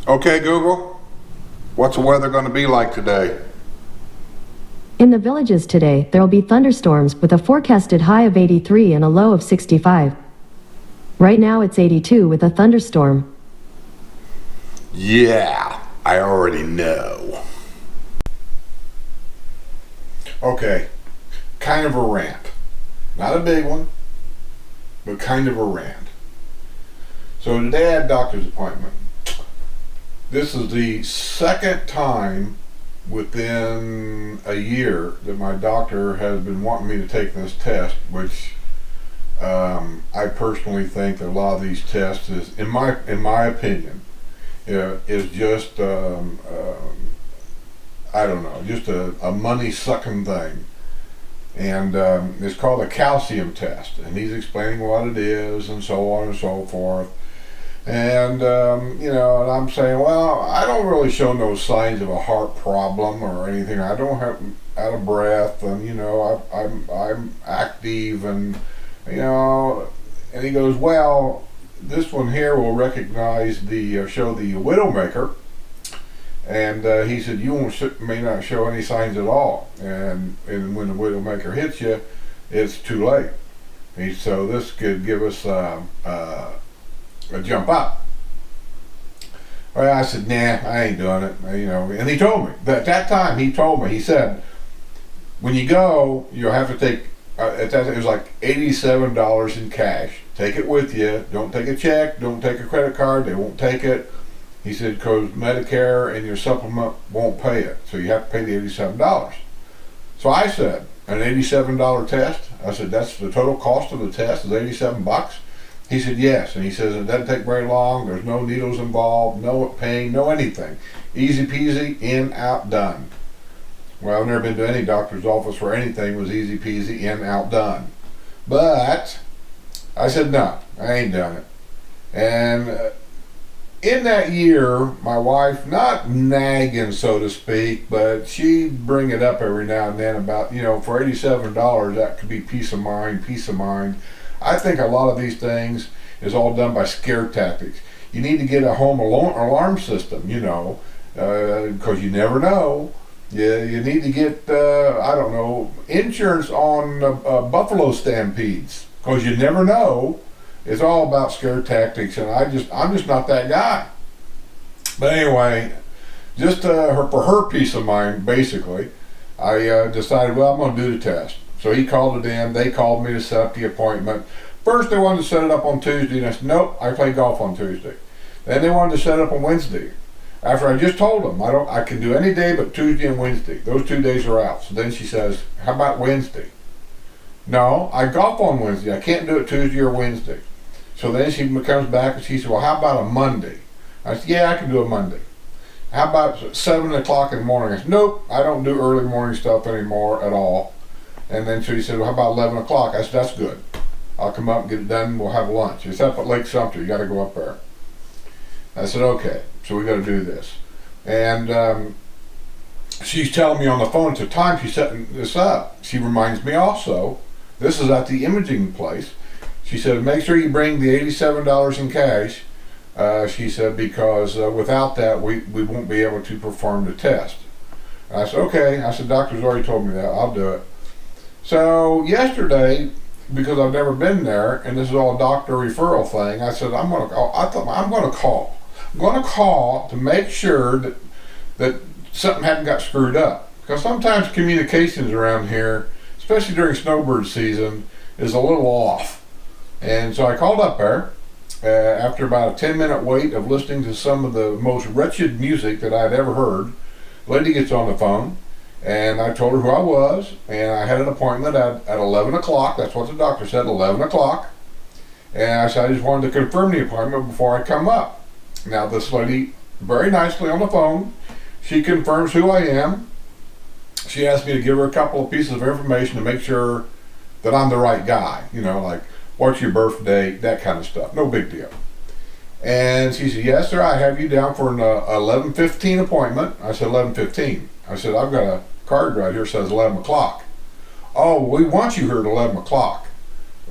Okay, Google, what's the weather going to be like today? In the Villages today, there'll be thunderstorms with a forecasted high of 83 and a low of 65. Right now it's 82 with a thunderstorm. Yeah, I already know. Okay, kind of a rant. Not a big one, but kind of a rant. So today I had a doctor's appointment. This is the second time within a year that my doctor has been wanting me to take this test, which I personally think that a lot of these tests is, in my opinion, is just I don't know, just a money sucking thing. And it's called a calcium test, and he's explaining what it is and so on and so forth. And and I'm saying, well, I don't really show no signs of a heart problem or anything. I don't have out of breath, and I'm active, and and he goes, well, this one here will recognize show the widowmaker, and he said may not show any signs at all, and when the widowmaker hits you, it's too late. So this could give us a jump up. Well, I said, nah, I ain't doing it. And he told me that at that time. He said, when you go, you'll have to take. At that time, it was like $87 in cash. Take it with you. Don't take a check. Don't take a credit card. They won't take it. He said, because Medicare and your supplement won't pay it, so you have to pay the $87. So I said, an $87 test. I said, that's the total cost of the test is $87. He said, yes, and he says it doesn't take very long. There's no needles involved, no pain, no anything. Easy peasy, in, out, done. Well, I've never been to any doctor's office where anything was easy peasy, in, out, done. But I said, no, I ain't done it. And in that year, my wife, not nagging, so to speak, but she'd bring it up every now and then about, for $87, that could be peace of mind, peace of mind. I think a lot of these things is all done by scare tactics. You need to get a home alarm system, because you never know. You need to get, insurance on buffalo stampedes, because you never know. It's all about scare tactics, and I'm just not that guy. But anyway, just for her peace of mind, basically, I decided, well, I'm going to do the test. So he called it in. They called me to set up the appointment. First, they wanted to set it up on Tuesday, and I said, nope, I play golf on Tuesday. Then they wanted to set it up on Wednesday. After I just told them, I can do any day but Tuesday and Wednesday. Those 2 days are out. So then she says, how about Wednesday? No, I golf on Wednesday. I can't do it Tuesday or Wednesday. So then she comes back and she said, well, how about a Monday? I said, yeah, I can do a Monday. How about 7 o'clock in the morning? I said, nope, I don't do early morning stuff anymore at all. And then she said, well, how about 11 o'clock? I said, that's good. I'll come up and get it done and we'll have lunch. It's up at Lake Sumter. You got to go up there. I said, okay, so we got to do this. And she's telling me on the phone at the time she's setting this up. She reminds me also, this is at the imaging place. She said, make sure you bring the $87 in cash. She said, because without that, we won't be able to perform the test. And I said, okay. I said, doctor's already told me that. I'll do it. So yesterday, because I've never been there, and this is all a doctor referral thing, I said, I'm going to call. I'm going to call to make sure that something hadn't got screwed up. Because sometimes communications around here, especially during snowbird season, is a little off. And so I called up there after about a 10-minute wait of listening to some of the most wretched music that I'd ever heard. The lady gets on the phone, and I told her who I was, and I had an appointment at 11 o'clock. That's what the doctor said, 11 o'clock. And I said, I just wanted to confirm the appointment before I come up. Now, this lady, very nicely on the phone, she confirms who I am. She asked me to give her a couple of pieces of information to make sure that I'm the right guy, like what's your birthday, that kind of stuff. No big deal. And she said, yes, sir, I have you down for an 11:15 appointment. I said, 11:15. I said, I've got a card right here that says 11 o'clock. Oh, we want you here at 11 o'clock.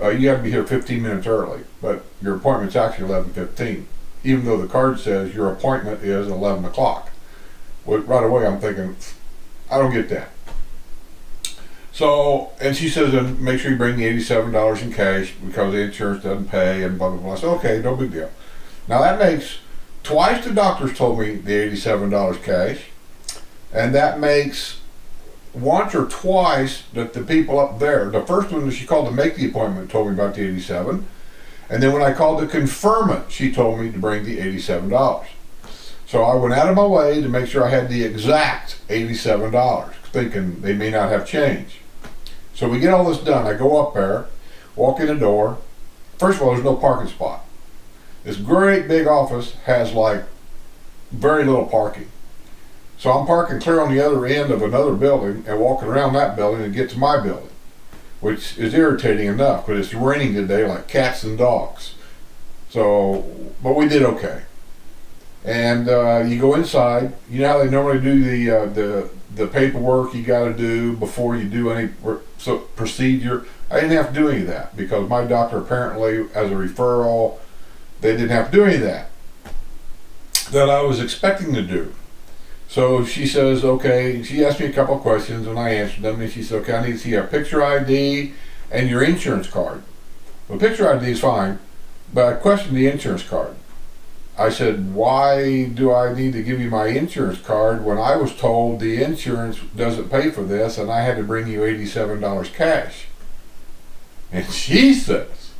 You have to be here 15 minutes early, but your appointment's actually 11:15. even though the card says your appointment is 11 o'clock. Well, right away I'm thinking, I don't get that. So, and she says, and make sure you bring the $87 in cash because the insurance doesn't pay and blah, blah, blah. I said, okay, no big deal. Now that makes, twice the doctors told me the $87 cash, and that makes once or twice that the people up there, the first one that she called to make the appointment told me about the 87, and then when I called to confirm it, she told me to bring the $87. So I went out of my way to make sure I had the exact $87, thinking they may not have change. So we get all this done. I go up there, walk in the door. First of all, there's no parking spot. This great big office has like very little parking. So I'm parking clear on the other end of another building and walking around that building to get to my building, which is irritating enough, but it's raining today like cats and dogs. So, but we did okay. And you go inside. You know how they normally do the paperwork you got to do before you do any procedure. I didn't have to do any of that because my doctor apparently, as a referral, they didn't have to do any of that I was expecting to do. So she says, okay, she asked me a couple of questions and I answered them, and she said, okay, I need to see a picture ID and your insurance card. Well, picture ID is fine, but I questioned the insurance card. I said, why do I need to give you my insurance card when I was told the insurance doesn't pay for this and I had to bring you $87 cash? And she says,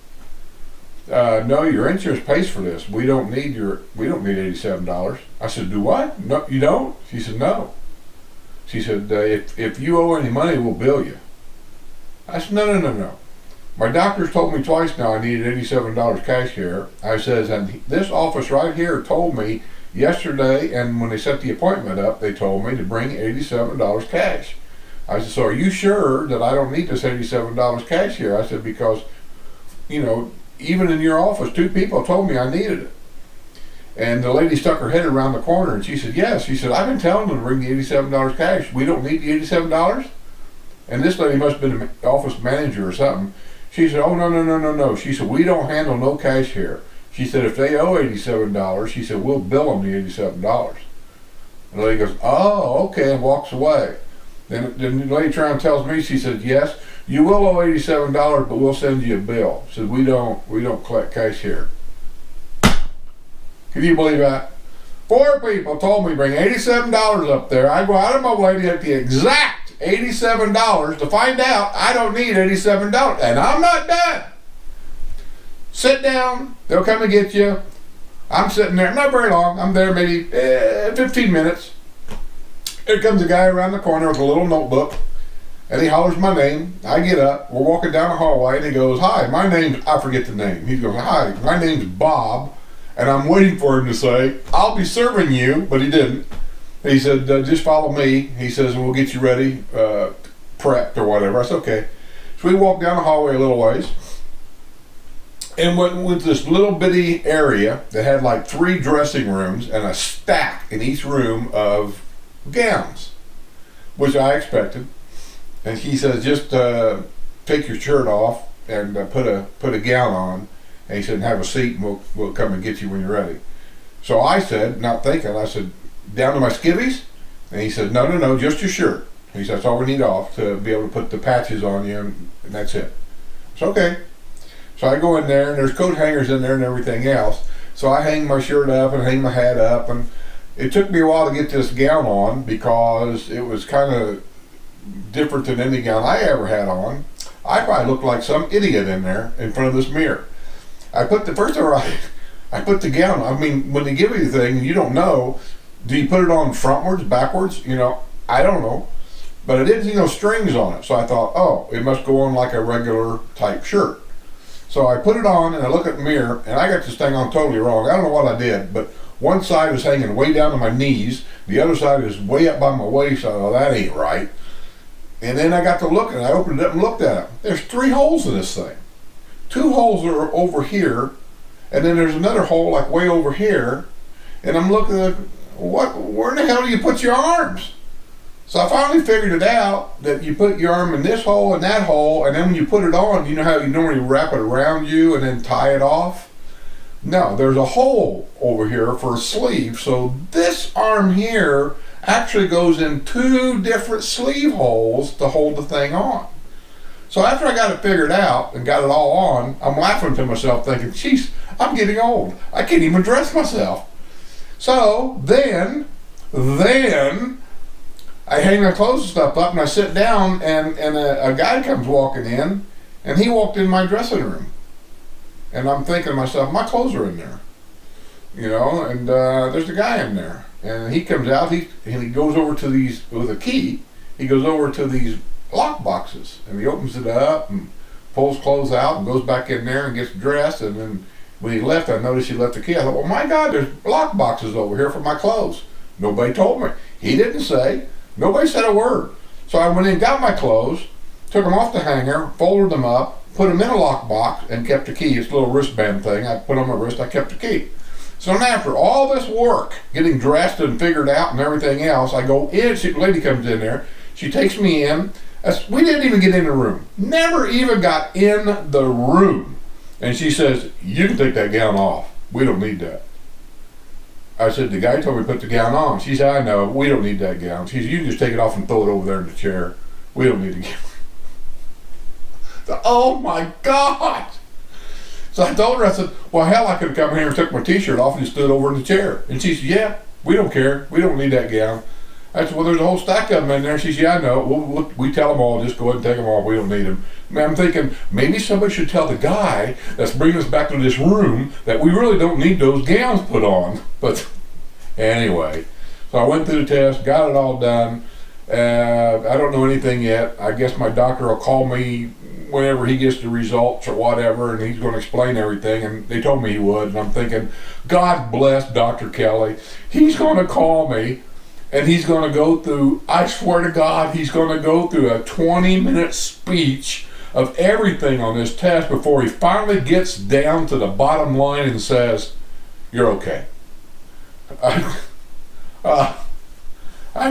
no, your insurance pays for this. We don't need $87. I said, do what? No, you don't? She said, no. She said, if you owe any money, we'll bill you. I said, no. My doctor's told me twice now I needed $87 cash here. I says, and this office right here told me yesterday, and when they set the appointment up, they told me to bring $87 cash. I said, so are you sure that I don't need this $87 cash here? I said, because, you know, even in your office, 2 people told me I needed it. And the lady stuck her head around the corner and she said, yes. She said, I've been telling them to bring the $87 cash. We don't need the $87? And this lady must have been an office manager or something. She said, oh, no. She said, we don't handle no cash here. She said, if they owe $87, she said, we'll bill them the $87. And the lady goes, oh, okay, and walks away. Then the lady trying tells me, she said, yes, you will owe $87, but we'll send you a bill. She said, we don't collect cash here. Can you believe that? 4 people told me bring $87 up there. I go out of my way to get the exact $87 to find out I don't need $87, and I'm not done. Sit down, they'll come and get you. I'm sitting there, not very long, I'm there maybe 15 minutes. Here comes a guy around the corner with a little notebook, and he hollers my name. I get up, we're walking down the hallway, and he goes, hi, my name's, I forget the name. He goes, hi, my name's Bob, and I'm waiting for him to say, I'll be serving you, but he didn't. He said, just follow me. He says, we'll get you ready, prepped or whatever. I said, okay. So we walked down the hallway a little ways and went with this little bitty area that had like 3 dressing rooms and a stack in each room of gowns, which I expected. And he says, just take your shirt off and put a gown on. And he said, have a seat and we'll come and get you when you're ready. So I said, not thinking, I said, down to my skivvies? And he said, no, just your shirt. He said, that's all we need off to be able to put the patches on you, and that's it. It's okay. So I go in there, and there's coat hangers in there and everything else. So I hang my shirt up and hang my hat up, and it took me a while to get this gown on because it was kind of different than any gown I ever had on. I probably looked like some idiot in there in front of this mirror. I put the gown on. I mean, when they give you the thing, you don't know. Do you put it on frontwards, backwards? You know, I don't know. But it didn't see no strings on it. So I thought, oh, it must go on like a regular type shirt. So I put it on and I look at the mirror and I got this thing on totally wrong. I don't know what I did, but one side was hanging way down to my knees. The other side is way up by my waist. I thought, that ain't right. And then I got to looking. I opened it up and looked at it. There's 3 holes in this thing. 2 holes are over here. And then there's another hole like way over here. And I'm looking at, where the hell do you put your arms? So I finally figured it out that you put your arm in this hole and that hole, and then when you put it on, you know how you normally wrap it around you and then tie it off? No, there's a hole over here for a sleeve, so this arm here actually goes in 2 different sleeve holes to hold the thing on. So after I got it figured out and got it all on, I'm laughing to myself thinking, geez, I'm getting old. I can't even dress myself. So then I hang my clothes and stuff up and I sit down and a guy comes walking in and he walked in my dressing room. And I'm thinking to myself, my clothes are in there. You know, and there's a guy in there. And he comes out, he goes over to these, with a key, he goes over to these lock boxes and he opens it up and pulls clothes out and goes back in there and gets dressed. And then when he left, I noticed he left the key. I thought, well, my God, there's lock boxes over here for my clothes. Nobody told me. He didn't say. Nobody said a word. So I went in, got my clothes, took them off the hanger, folded them up, put them in a lock box, and kept the key. It's a little wristband thing. I put on my wrist, I kept the key. So then after all this work, getting dressed and figured out and everything else, I go in, the lady comes in there, she takes me in. We didn't even get in the room. Never even got in the room. And she says, you can take that gown off. We don't need that. I said, the guy told me to put the gown on. She said, I know, we don't need that gown. She said, you can just take it off and throw it over there in the chair. We don't need the gown. Oh my God! So I told her, I said, well, hell, I could have come here and took my t-shirt off and just stood over in the chair. And she said, yeah, we don't care. We don't need that gown. I said, well, there's a whole stack of them in there. She said, yeah, I know. We tell them all, just go ahead and take them off. We don't need them. Man, I'm thinking, maybe somebody should tell the guy that's bringing us back to this room that we really don't need those gowns put on. But anyway, so I went through the test, got it all done. I don't know anything yet. I guess my doctor will call me whenever he gets the results or whatever, and he's going to explain everything, and they told me he would, and I'm thinking, God bless Dr. Kelly. He's going to call me, and he's going to go through, I swear to God, he's going to go through a 20-minute speech of everything on this test before he finally gets down to the bottom line and says, you're okay. I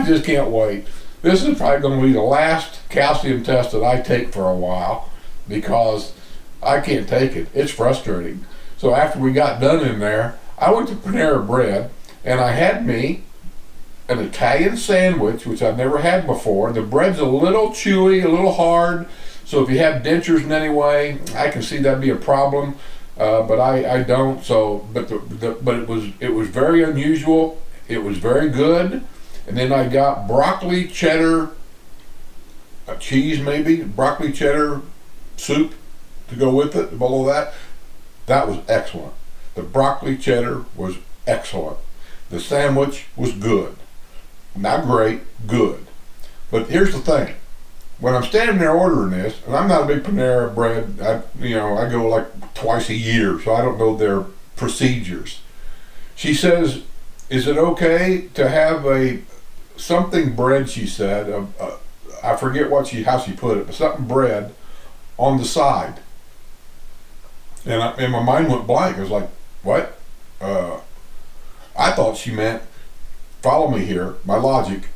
just can't wait. This is probably going to be the last calcium test that I take for a while because I can't take it. It's frustrating. So after we got done in there, I went to Panera Bread and I had me an Italian sandwich, which I've never had before. The bread's a little chewy, a little hard. So if you have dentures in any way, I can see that'd be a problem. But I don't. So, but it was very unusual. It was very good. And then I got broccoli cheddar, cheese maybe, broccoli cheddar soup to go with it, below that. That was excellent. The broccoli cheddar was excellent. The sandwich was good. Not great, good. But here's the thing. When I'm standing there ordering this, and I'm not a big Panera Bread, I go like twice a year, so I don't know their procedures. She says, is it okay to have something bread, she said, I forget how she put it, but something bread on the side. And my mind went blank. I was like, what? I thought she meant, follow me here, my logic.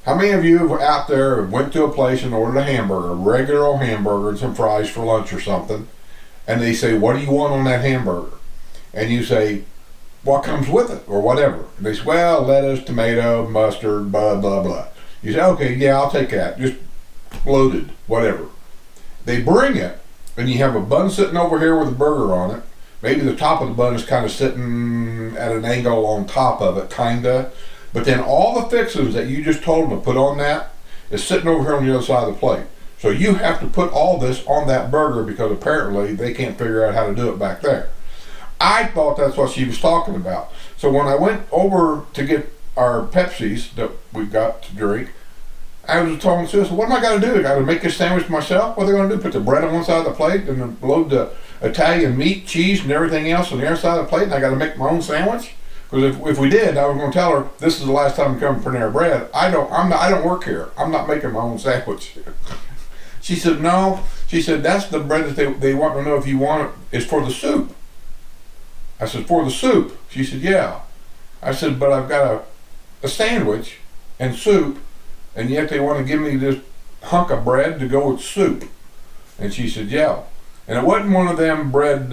How many of you out there went to a place and ordered a hamburger, a regular old hamburger and some fries for lunch or something, and they say, what do you want on that hamburger? And you say, what comes with it, or whatever. And they say, well, lettuce, tomato, mustard, blah, blah, blah. You say, okay, yeah, I'll take that. Just loaded, whatever. They bring it, and you have a bun sitting over here with a burger on it. Maybe the top of the bun is kind of sitting at an angle on top of it, kinda. But then all the fixings that you just told them to put on that is sitting over here on the other side of the plate. So you have to put all this on that burger because apparently they can't figure out how to do it back there. I thought that's what she was talking about. So when I went over to get our Pepsis that we got to drink, I was telling Sis, what am I going to do? I got to make this sandwich myself? What are they going to do? Put the bread on one side of the plate and then load the Italian meat, cheese, and everything else on the other side of the plate, and I got to make my own sandwich? Because if we did, I was going to tell her, this is the last time I come to Panera Bread. I don't work here. I'm not making my own sandwich. She said, no. She said, that's the bread that they want to know if you want it. It's for the soup. I said, for the soup? She said, yeah. I said, but I've got a sandwich and soup, and yet they want to give me this hunk of bread to go with soup. And she said, yeah. And it wasn't one of them bread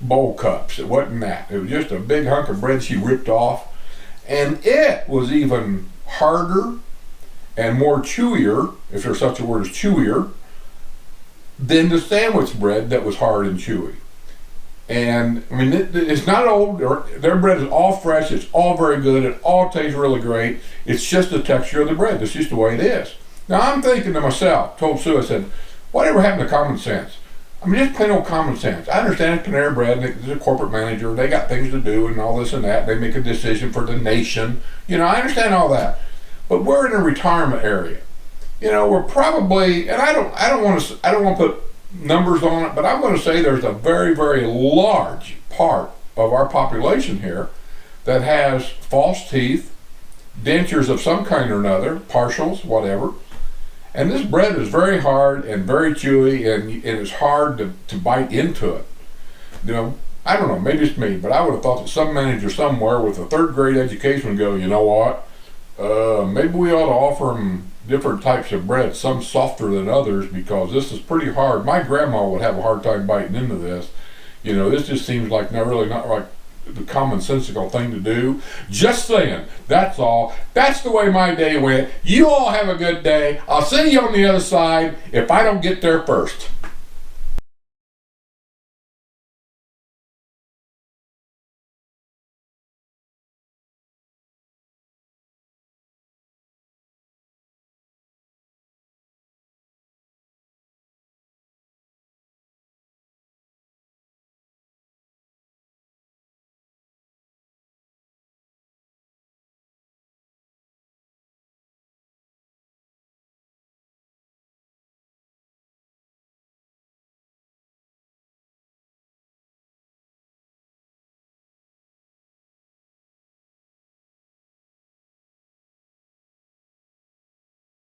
bowl cups. It wasn't that. It was just a big hunk of bread she ripped off. And it was even harder and more chewier, if there's such a word as chewier, than the sandwich bread that was hard and chewy. And I mean, it's not old. Their bread is all fresh. It's all very good. It all tastes really great. It's just the texture of the bread. That's just the way it is. Now I'm thinking to myself, told Sue, I said, whatever happened to common sense? I mean, just plain old common sense. I understand it's Panera Bread, and it's a corporate manager. They got things to do and all this and that. They make a decision for the nation. I understand all that. But we're in a retirement area. We're probably, and I don't want to put numbers on it, but I'm going to say there's a very, very large part of our population here that has false teeth, dentures of some kind or another, partials, whatever. And this bread is very hard and very chewy, and it's hard to bite into it. I don't know, maybe it's me, but I would have thought that some manager somewhere with a third grade education would go, you know what, maybe we ought to offer them different types of bread, some softer than others, because this is pretty hard. My grandma would have a hard time biting into this. This just seems like not like the commonsensical thing to do. Just saying, that's all. That's the way my day went. You all have a good day. I'll see you on the other side if I don't get there first.